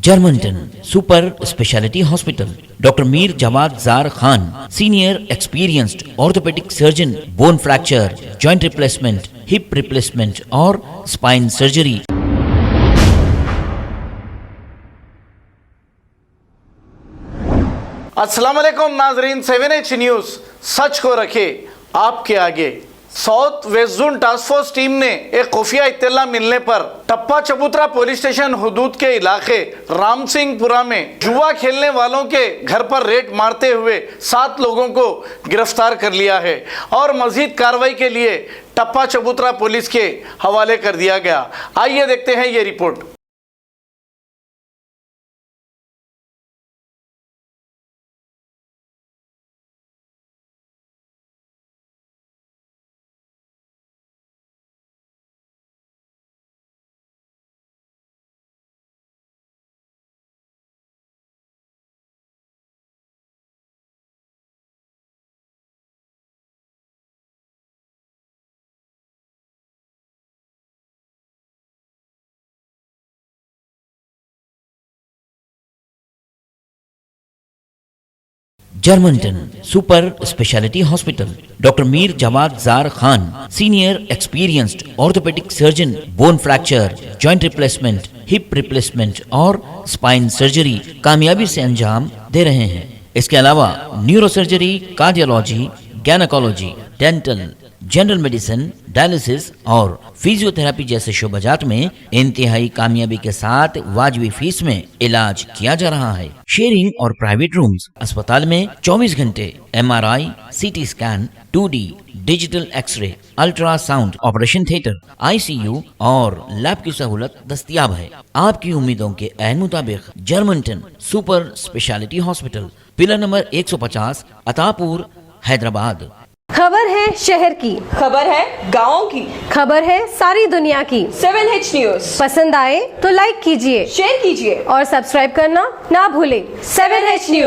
Germanton super speciality hospital, doctor Mir Jawad Jar Khan, senior experienced orthopaedic surgeon, bone fracture, joint replacement, hip replacement और spine surgery. अस्सलाम वालेकुम नाजरीन, 7H news सच को रखे आपके आगे। South west zone task force team ने एक खुफिया इत्तला मिलने पर टप्पा चबूतरा पुलिस स्टेशन हुदूद के इलाके राम सिंहपुरा में जुआ खेलने वालों के घर पर रेड मारते हुए 7 लोगों को गिरफ्तार कर लिया है और मजीद कार्रवाई के लिए टप्पा चबूतरा पुलिस के हवाले कर दिया गया। आइए देखते हैं ये रिपोर्ट। Germanton super speciality hospital, doctor Mir Jawad Jar Khan, senior experienced orthopaedic surgeon, bone fracture, joint replacement, hip replacement और स्पाइन सर्जरी कामयाबी से अंजाम दे रहे हैं। इसके अलावा neuro surgery, cardiology, gynaecology, dental, general medicine, dialysis और फिजियोथेरेपी जैसे शोबाजात में इंतहाई कामयाबी के साथ वाजिबी फीस में इलाज किया जा रहा है। शेयरिंग और प्राइवेट रूम्स, अस्पताल में 24 घंटे MRI, CT scan, 2D digital X ray, ultrasound, operation theatre, ICU और लैब की सहूलत दस्तयाब है। आपकी उम्मीदों के ऐन मुताबिक Germanton super speciality hospital, pillar number 150, Attapur, Hyderabad. खबर है शहर की, खबर है गाँव की, खबर है सारी दुनिया की। 7H न्यूज पसंद आए तो लाइक कीजिए, शेयर कीजिए और सब्सक्राइब करना ना भूलें। 7H news.